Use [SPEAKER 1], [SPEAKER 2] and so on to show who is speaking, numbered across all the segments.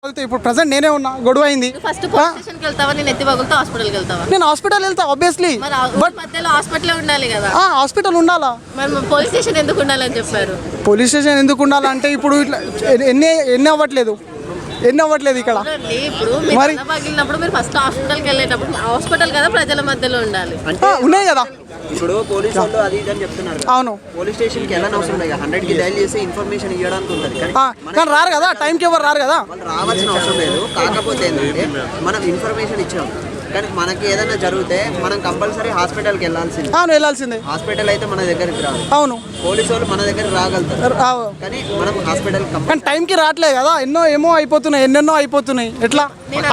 [SPEAKER 1] ఇప్పుడు ప్రెసెంట్ నేనే ఉన్నా, గొడవ అయింది.
[SPEAKER 2] ఫస్ట్ పోలీస్ స్టేషన్కి వెళ్తావా, నేను ఎత్తి పగులుతో హాస్పిటల్కి వెళ్తావా?
[SPEAKER 1] నేను హాస్పిటల్ వెళ్తా ఆబ్వియస్లీ,
[SPEAKER 2] బట్ మధ్యలో హాస్పిటల్ ఉండాలి కదా.
[SPEAKER 1] హాస్పిటల్ ఉండాలా,
[SPEAKER 2] మరి పోలీస్ స్టేషన్ ఎందుకు ఉండాలని చెప్పారు?
[SPEAKER 1] పోలీస్ స్టేషన్ ఎందుకు ఉండాలంటే ఇప్పుడు ఇట్లా ఎన్ని అవ్వట్లేదు ఇక్కడ.
[SPEAKER 2] ఇప్పుడు మరి పగిలినప్పుడు మీరు ఫస్ట్ హాస్పిటల్కి వెళ్ళేటప్పుడు హాస్పిటల్ కదా ప్రజల మధ్యలో ఉండాలి.
[SPEAKER 1] ఉన్నాయి కదా
[SPEAKER 3] ఇప్పుడు పోలీసు వాళ్ళు అది ఇది అని చెప్తున్నారు.
[SPEAKER 1] అవును,
[SPEAKER 3] పోలీస్ స్టేషన్కి వెళ్ళని అవసరం లేదు, 100కి డైల్ చేసి ఇన్ఫర్మేషన్ ఇవ్వడానికి ఉంటుంది.
[SPEAKER 1] కానీ రారు కదా, టైంకి ఎవరు రారు కదా,
[SPEAKER 3] వాళ్ళు రావాల్సిన అవసరం లేదు. కాకపోతే ఏంటంటే మనం ఇన్ఫర్మేషన్ ఇచ్చాం, కానీ మనకి ఏదైనా జరిగితే మనం కంపల్సరీ హాస్పిటల్కి వెళ్ళాల్సింది.
[SPEAKER 1] అవును, వెళ్ళాల్సిందే.
[SPEAKER 3] హాస్పిటల్ అయితే మన దగ్గరికి రాదు.
[SPEAKER 1] అవును,
[SPEAKER 3] పోలీసు వాళ్ళు మన దగ్గర రాగలుగుతారు, కానీ మనం హాస్పిటల్
[SPEAKER 1] కానీ టైంకి రావట్లేదు కదా. ఎన్నెన్నో అయిపోతున్నాయి. ఎట్లా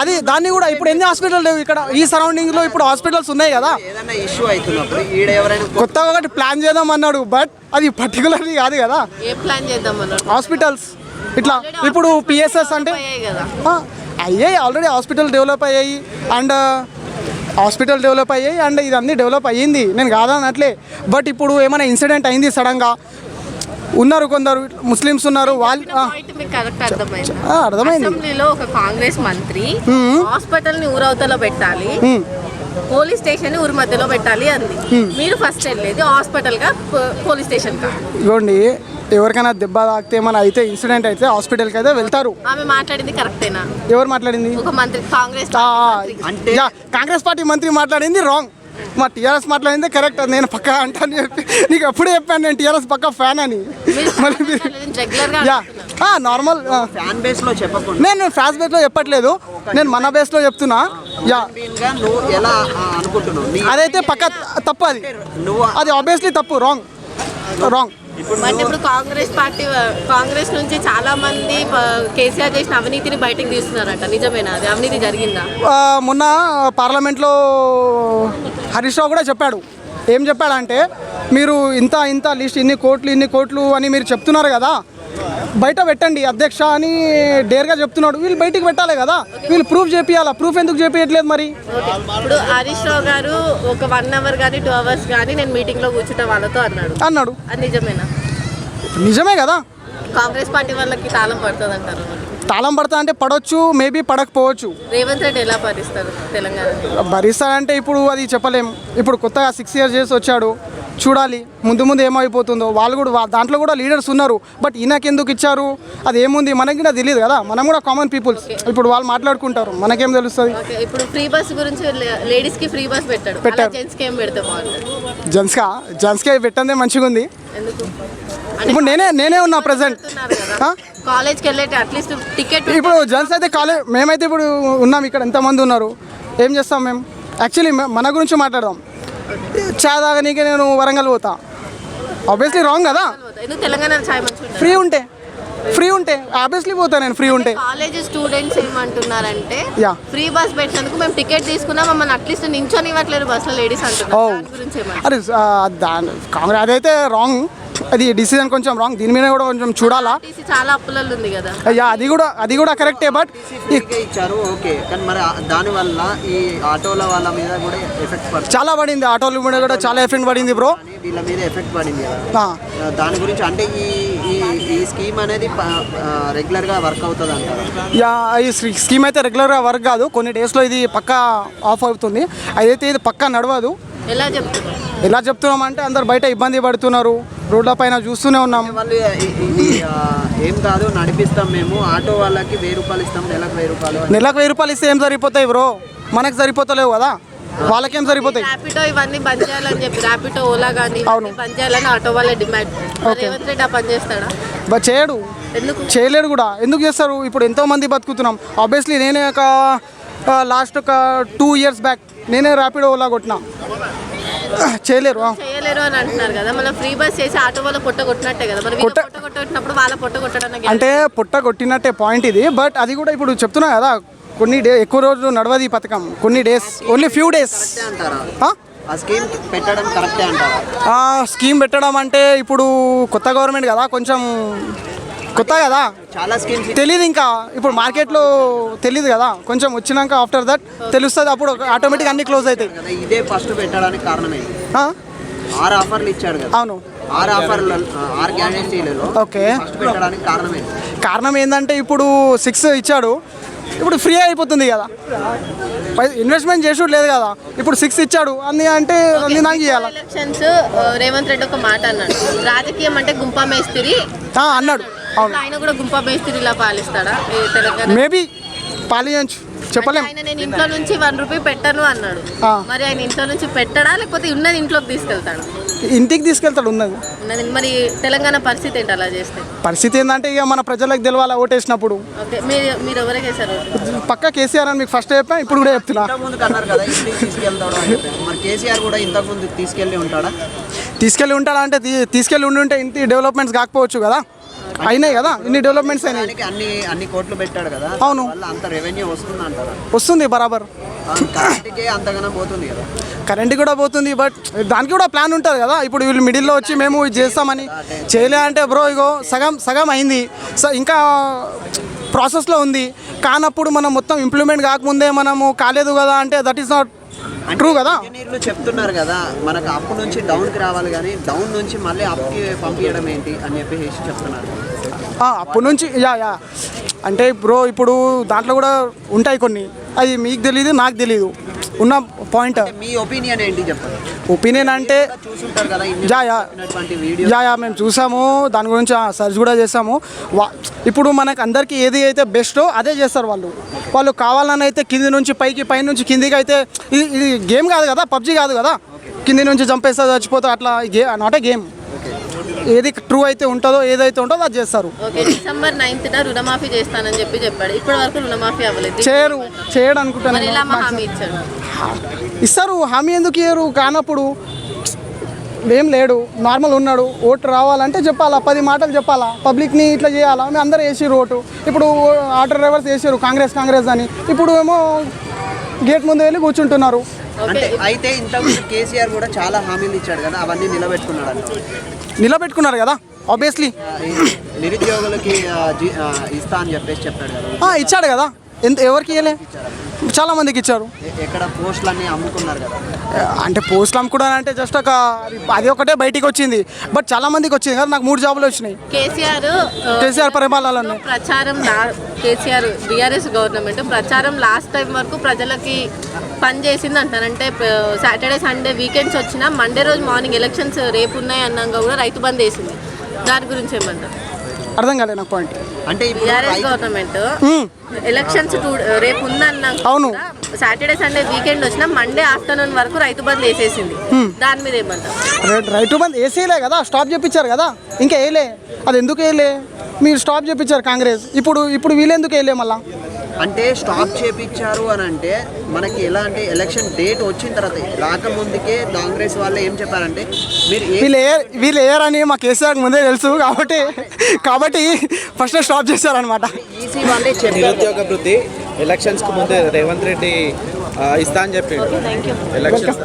[SPEAKER 1] అది దాన్ని కూడా ఇప్పుడు ఎన్ని హాస్పిటల్ లేవు ఇక్కడ ఈ సరౌండింగ్ లో. ఇప్పుడు హాస్పిటల్స్ ఉన్నాయి కదా.
[SPEAKER 3] ఏదైనా ఇష్యూ అవుతున్నప్పుడు ఈడ ఎవరైనా
[SPEAKER 1] కొత్తగా ఒకటి ప్లాన్ చేద్దాం అన్నాడు, బట్ అది పర్టికులర్లీ కాదు కదా.
[SPEAKER 2] ఏ ప్లాన్ చేద్దాం అన్నాడు?
[SPEAKER 1] హాస్పిటల్స్ ఇట్లా ఇప్పుడు పిఎస్ఎస్ అంటే అయ్యాయి, ఆల్రెడీ హాస్పిటల్ డెవలప్ అయ్యాయి అండ్ ఇదన్నీ డెవలప్ అయ్యింది, నేను కాదనట్లే. బట్ ఇప్పుడు ఏమైనా ఇన్సిడెంట్ అయింది సడన్గా, ఉన్నారు కొందరు ముస్లిమ్స్ ఉన్నారు, వాళ్ళు అర్థమైంది.
[SPEAKER 2] అసెంబ్లీలో ఒక కాంగ్రెస్ మంత్రి హాస్పిటల్ ని ఊరవతలో పెట్టాలి, పోలీస్ స్టేషన్ ని ఊరి మధ్యలో పెట్టాలి అంది. మీరు ఫస్ట్ వెళ్ళేది హాస్పిటల్ గా పోలీస్ స్టేషన్ కా?
[SPEAKER 1] ఇవ్వండి, ఎవరికైనా దెబ్బ తాకితే ఏమైనా అయితే ఇన్సిడెంట్ అయితే హాస్పిటల్కి అయితే వెళ్తారు.
[SPEAKER 2] ఆమె మాట్లాడింది కరెక్టేనా?
[SPEAKER 1] ఎవరు మాట్లాడింది?
[SPEAKER 2] ఒక మంత్రి,
[SPEAKER 1] కాంగ్రెస్ పార్టీ మంత్రి మాట్లాడింది రాంగ్, మా టీఆర్ఎస్ మాట్లాడింది కరెక్ట్. నేను పక్కా అంటాను చెప్పి నీకు ఎప్పుడు చెప్పాను, నేను టీఆర్ఎస్ పక్కా ఫ్యాన్ అని. నార్మల్
[SPEAKER 3] ఫ్యాన్ బేస్ లో చెప్పకుండా,
[SPEAKER 1] నేను ఫ్యాన్స్ బేస్ లో చెప్పట్లేదు, నేను మన బేస్ లో చెప్తున్నా. అదైతే పక్కా తప్పు, అది ఆబ్వియస్లీ తప్పు, రాంగ్.
[SPEAKER 2] ఇప్పుడు కాంగ్రెస్ నుంచి చాలా మంది కేసీఆర్ చేసిన అవినీతిని బయటకు తీస్తున్నారట, నిజమేనా? అది అవినీతి జరిగిందా?
[SPEAKER 1] మొన్న పార్లమెంట్లో హరీష్ రావు కూడా చెప్పాడు. ఏం చెప్పాడంటే, మీరు ఇంత లిస్ట్ ఇన్ని కోట్లు అని మీరు చెప్తున్నారు కదా, బయట పెట్టండి అధ్యక్ష అని డేర్గా చెప్తున్నాడు. వీళ్ళు బయటికి పెట్టాలి కదా, వీళ్ళు ప్రూఫ్ చేపియాలా. ప్రూఫ్ ఎందుకు చేపియట్లేదు మరి?
[SPEAKER 2] ఇప్పుడు హరీష్ రావు గారు ఒక 1 అవర్ కానీ 2 అవర్స్ కానీ నేను మీటింగ్లో కూర్చుంటే వాళ్ళతో అన్నాడు. అది నిజమేనా?
[SPEAKER 1] నిజమే కదా.
[SPEAKER 2] కాంగ్రెస్ పార్టీ వాళ్ళకి తాళం పడుతుంది అంటారు.
[SPEAKER 1] తాళం పడతా అంటే పడవచ్చు, మేబీ పడకపోవచ్చు.
[SPEAKER 2] రేవంత్ రెడ్డి ఎలా భరిస్తారు తెలంగాణ?
[SPEAKER 1] భరిస్తాడంటే ఇప్పుడు అది చెప్పలేము. ఇప్పుడు కొత్తగా 6 years చేసి వచ్చాడు, చూడాలి ముందు ఏమైపోతుందో. వాళ్ళు కూడా దాంట్లో కూడా లీడర్స్ ఉన్నారు, బట్ ఈయనకి ఎందుకు ఇచ్చారు అది ఏముంది మనకి కూడా తెలియదు కదా. మనం కూడా కామన్ పీపుల్స్, ఇప్పుడు వాళ్ళు మాట్లాడుకుంటారు, మనకేం తెలుస్తుంది.
[SPEAKER 2] ఇప్పుడు ఫ్రీ బస్ గురించి లేడీస్కి ఫ్రీ బస్ పెట్టారు, జెంట్స్కి ఏం పెడతాం?
[SPEAKER 1] జెంట్స్కే పెట్టందే మంచిగా ఉంది. ఇప్పుడు నేనే ఉన్నా ప్రెసెంట్
[SPEAKER 2] కాలేజ్కి వెళ్ళేటి అట్లీస్ట్ టికెట్.
[SPEAKER 1] ఇప్పుడు జెంట్స్ అయితే మేమైతే ఇప్పుడు ఉన్నాం ఇక్కడ, ఎంతమంది ఉన్నారు, ఏం చేస్తాం మేము? యాక్చువల్లీ మన గురించి మాట్లాడదాం. చాయ్ తాగనీకే నేను వరంగల్ పోతా, ఆబ్వియస్లీ రాంగ్ కదా.
[SPEAKER 2] తెలంగాణ
[SPEAKER 1] ఫ్రీ ఉంటే ఆబ్వియస్లీ పోతా నేను. ఫ్రీ ఉంటే
[SPEAKER 2] కాలేజ్ స్టూడెంట్స్ ఏమంటున్నారంటే, ఫ్రీ బస్ పెట్టినందుకు మేము టికెట్ తీసుకున్నాం, మమ్మల్ని అట్లీస్ట్ నించొని ఇవ్వట్లేదు బస్సులో లేడీస్ అంటున్నారు.
[SPEAKER 1] అరే కాంగ్రెస్ అదైతే రాంగ్, అది డిసిజన్ కొంచెం రాంగ్. దీని మీద కూడా కొంచెం చూడాలా.
[SPEAKER 2] చాలా అప్పులలో ఉంది కదా.
[SPEAKER 1] అది కూడా కరెక్టే, బట్
[SPEAKER 3] ఇచ్చారు ఓకే, కానీ మరి దానివల్ల ఈ ఆటోల వాళ్ళ మీద కూడా ఎఫెక్ట్ పడుతుంది.
[SPEAKER 1] చాలా పడింది, ఆటోల మీద కూడా చాలా ఎఫెక్ట్ పడింది బ్రో.
[SPEAKER 3] వీళ్ళ మీద ఎఫెక్ట్ పడింది కదా, దాని గురించి అంటే ఈ స్కీమ్ అనేది రెగ్యులర్గా వర్క్ అవుతుంది అంటారు.
[SPEAKER 1] ఈ స్కీమ్ అయితే రెగ్యులర్గా వర్క్ కాదు, కొన్ని డేస్లో ఇది పక్కా ఆఫ్ అవుతుంది. అదైతే ఇది పక్కా నడవదు. ఎలా చెప్తున్నాం అంటే, అందరు బయట ఇబ్బంది పడుతున్నారు, రోడ్ల పైన చూస్తూనే ఉన్నాం.
[SPEAKER 3] వాళ్ళు ఏం కాదు నడిపిస్తాం మేము, ఆటో వాళ్ళకి 1000 రూపాయలు ఇస్తాం, నెలకు 1000 రూపాయలు
[SPEAKER 1] ఇస్తే ఏం సరిపోతాయి బ్రో? మనకు సరిపోతలేవు కదా, వాళ్ళకేం సరిపోతాయి?
[SPEAKER 2] ర్యాపిడో ఇవన్నీ బంద్ చేయాలని చెప్పి, ర్యాపిడో ఓలా కానీ బంద్ చేయాలని ఆటో వాళ్ళ డిమాండ్. రేవంత్ రెడ్డి పని చేస్తాడా?
[SPEAKER 1] చేయడు, చేయలేడు కూడా. ఎందుకు చేస్తారు? ఇప్పుడు ఎంతో మంది బతుకుతున్నాం. ఆబ్వియస్లీ నేనే లాస్ట్ ఒక 2 years బ్యాక్ నేనే ర్యాపిడో ఓలా కొట్టినా. చేయలేరు
[SPEAKER 2] అని అంటున్నారు కదా. మళ్ళీ ఫ్రీ బస్ చేసి ఆటో వాళ్ళ పొట్ట కొట్టినట్టే కదా, మరి పొట్ట కొట్టినప్పుడు వాళ్ళ పొట్ట కొట్టడానికి
[SPEAKER 1] అంటే పొట్ట కొట్టినట్టే పాయింట్ ఇది. బట్ అది కూడా ఇప్పుడు చెప్తున్నా కదా, కొన్ని ఎక్కువ రోజులు నడవది ఈ పథకం, కొన్ని days, only few days. Scheme పెట్టడం అంటే ఇప్పుడు కొత్త గవర్నమెంట్ కదా, కొంచెం కొత్త కదా,
[SPEAKER 3] చాలా స్కీమ్స్
[SPEAKER 1] తెలియదు ఇంకా. ఇప్పుడు మార్కెట్లో తెలియదు కదా, కొంచెం వచ్చినాక ఆఫ్టర్ దట్ తెలుస్తుంది, అప్పుడు ఆటోమేటిక్ అన్ని క్లోజ్ అవుతాయి.
[SPEAKER 3] ఇదే ఫస్ట్ పెట్టడానికి కారణమే 6 ఆఫర్లు ఇచ్చాడు కదా.
[SPEAKER 1] అవును,
[SPEAKER 3] 6 ఆఫర్లు 6 గ్యారెంటీలలో
[SPEAKER 1] ఓకే.
[SPEAKER 3] ఫస్ట్ పెట్టడానికి కారణమే
[SPEAKER 1] కారణం ఏంటంటే, ఇప్పుడు 6 ఇచ్చాడు, ఇప్పుడు ఫ్రీ అయిపోతుంది కదా, ఇన్వెస్ట్మెంట్ చేసుడు లేదు కదా. ఇప్పుడు 6 ఇచ్చాడు అన్ని అంటే అన్ని నాకు ఇవ్వాలి
[SPEAKER 2] ఎలక్షన్స్ రేవంత్ రెడ్డి ఒక మాట అన్నాడు, రాజకీయం అంటే గుంప మేస్తిరి
[SPEAKER 1] అన్నాడు. అవును,
[SPEAKER 2] ఆయన కూడా గుంప మేస్తిరిలా పాలిస్తాడా తెలంగాణ?
[SPEAKER 1] మేబీ పాలించు, చెప్పలేం.
[SPEAKER 2] ఆయన నేను ఇంట్లో నుంచి 1 రూపీ పెట్టను అన్నాడు. మరి ఆయన ఇంట్లో నుంచి పెట్టడా లేకపోతే ఉన్నది ఇంట్లోకి తీసుకెళ్తాడు?
[SPEAKER 1] ఇంటికి తీసుకెళ్తాడు ఉన్నది.
[SPEAKER 2] మరి తెలంగాణ పరిస్థితి ఏంటి అలా చేస్తే?
[SPEAKER 1] పరిస్థితి ఏంటంటే ఇక మన ప్రజలకు తెలవాలి ఓటేసినప్పుడు.
[SPEAKER 2] ఓకే, మీరు ఎవరికి వేశారు?
[SPEAKER 1] పక్కా కేసీఆర్ అని మీకు ఫస్ట్ చెప్పా, ఇప్పుడు కూడా చెప్తున్నా.
[SPEAKER 3] ఇంతకుముందు అన్నారు కదా ఇంటికి తీసుకెళ్తాడు అని చెప్పి. మరి కేసీఆర్ కూడా ఇంతకుముందు తీసుకెళ్ళి ఉంటాడా?
[SPEAKER 1] తీసుకెళ్ళి ఉంటాడా అంటే తీసుకెళ్ళి ఉంటే ఇంటి డెవలప్మెంట్స్ కాకపోవచ్చు కదా, అయినాయి కదా, ఇన్ని డెవలప్మెంట్స్ అయినాయి.
[SPEAKER 3] అన్ని కోట్లు పెట్టాడు కదా,
[SPEAKER 1] అవును,
[SPEAKER 3] వల్ల అంత రెవెన్యూ వస్తుంది అంటారా?
[SPEAKER 1] వస్తుంది బరాబర్.
[SPEAKER 3] కరెంట్కే అంతగానో పోతుంది కదా.
[SPEAKER 1] కరెంట్ కూడా పోతుంది, బట్ దానికి కూడా ప్లాన్ ఉంటుంది కదా. ఇప్పుడు వీళ్ళు మిడిల్లో వచ్చి మేము ఇది చేస్తామని చేయలే అంటే బ్రో ఇగో సగం అయింది, ఇంకా ప్రాసెస్లో ఉంది. కానప్పుడు మనం మొత్తం ఇంప్లిమెంట్ కాకముందే మనము కాలేదు కదా అంటే దట్ ఈస్ నాట్ ట్రూ కదా.
[SPEAKER 3] ఇంజనీర్లు చెప్తున్నారు కదా మనకు అప్పు నుంచి డౌన్కి రావాలి, కానీ డౌన్ నుంచి మళ్ళీ అప్కి పంపించడం ఏంటి అని చెప్పేసి చెప్తున్నారు.
[SPEAKER 1] అప్పటి నుంచి యా అంటే బ్రో ఇప్పుడు దాంట్లో కూడా ఉంటాయి కొన్ని, అది మీకు తెలియదు నాకు తెలియదు ఉన్న పాయింట్.
[SPEAKER 3] మీ ఒపీనియన్ ఏంటి చెప్పండి.
[SPEAKER 1] ఒపీనియన్ అంటే
[SPEAKER 3] చూసుంటారు కదా
[SPEAKER 1] యా మేము చూసాము, దాని గురించి సర్చ్ కూడా చేసాము. ఇప్పుడు మనకు అందరికీ ఏది అయితే బెస్టో అదే చేస్తారు వాళ్ళు కావాలని అయితే కింది నుంచి పైకి, పై నుంచి కిందికి అయితే ఇది గేమ్ కాదు కదా, పబ్జీ కాదు కదా, కింది నుంచి చంపేస్తా చచ్చిపోతా అట్లా నాట్ ఏ గేమ్. ఏది ట్రూ అయితే ఉంటుందో ఏదైతే ఉంటుందో అది చేస్తారు.
[SPEAKER 2] ఓకే, December 9th రుణమాఫీ చేస్తానని చెప్పాడు. ఇప్పటి వరకు రుణమాఫీ అవ్వలేదు.
[SPEAKER 1] చేయడం అనుకుంటాను. ఇస్తారు, హామీ ఎందుకు ఇయ్యరు? కానప్పుడు ఏం లేడు, నార్మల్ ఉన్నాడు. ఓటు రావాలంటే చెప్పాలా, 10 మాటలు చెప్పాలా, పబ్లిక్ని ఇట్లా చేయాలా. మేము అందరూ వేసిరు ఓటు. ఇప్పుడు ఆటో డ్రైవర్స్ వేసారు కాంగ్రెస్ అని, ఇప్పుడు ఏమో గేట్ ముందు వెళ్ళి కూర్చుంటున్నారు.
[SPEAKER 3] అంటే అయితే ఇంతకుముందు కేసీఆర్ కూడా చాలా హామీలు ఇచ్చాడు కదా, అవన్నీ
[SPEAKER 1] నిలబెట్టుకున్నారు కదా ఆబ్వియస్లీ.
[SPEAKER 3] నిరుద్యోగులకి ఇస్తా అని చెప్పాడు కదా.
[SPEAKER 1] ఇచ్చాడు కదా, ఎవరికి ఇవ్వలే, చాలా మందికి ఇచ్చారు.
[SPEAKER 3] ఎక్కడ పోస్టులు అన్నీ అమ్ముకున్నారు కదా.
[SPEAKER 1] అంటే పోస్టులు అమ్ముకున్నాను అంటే జస్ట్ అది ఒకటే బయటికి వచ్చింది, బట్ చాలా మందికి వచ్చింది కదా. నాకు 3 జాబులు వచ్చినాయి కేసీఆర్ పరిపాలనలో.
[SPEAKER 2] ప్రచారం కేసీఆర్ బీఆర్ఎస్ గవర్నమెంట్ ప్రచారం లాస్ట్ టైం వరకు ప్రజలకి పని చేసింది అంటారు. అంటే సాటర్డే సండే వీకెండ్స్ వచ్చినా మండే రోజు మార్నింగ్ ఎలక్షన్స్ రేపు ఉన్నాయి అన్నాక కూడా రైతు బంద్ వేసింది. దాని గురించి ఏమంటారు?
[SPEAKER 1] అర్థం కాలేదు నాకు పాయింట్.
[SPEAKER 3] అంటే
[SPEAKER 2] బీఆర్ఎస్ గవర్నమెంట్ ఎలక్షన్స్ రేపు ఉందన్నాక
[SPEAKER 1] అవును,
[SPEAKER 2] సాటర్డే సండే వీకెండ్ వచ్చినా మండే ఆఫ్టర్నూన్ వరకు రైతు బంద్ వేసేసింది. దాని మీద ఏమంటారు?
[SPEAKER 1] రైతు బంద్ వేసేయలే కదా, స్టాప్ చేయించారు కదా, ఇంకా వేయలే. అది ఎందుకు వేయలే? మీరు స్టాప్ చేయించారు కాంగ్రెస్, ఇప్పుడు వీళ్ళు ఎందుకు వేయలే మళ్ళా?
[SPEAKER 3] అంటే స్టాప్ చేయించారు అని అంటే మనకి ఎలా అంటే ఎలక్షన్ డేట్ వచ్చిన తర్వాత రాకముందుకే కాంగ్రెస్ వాళ్ళు ఏం చెప్పారంటే
[SPEAKER 1] వీళ్ళు వేయరని మా కేసీఆర్ ముందే తెలుసు కాబట్టి ఫస్ట్ స్టాప్ చేశారనమాట.
[SPEAKER 3] ఈసీ వాళ్ళే చెప్పారు.
[SPEAKER 4] నిరుద్యోగ వృద్ధి ఎలక్షన్స్కి ముందే రేవంత్ రెడ్డి ఇస్తా అని చెప్పి ఎలక్షన్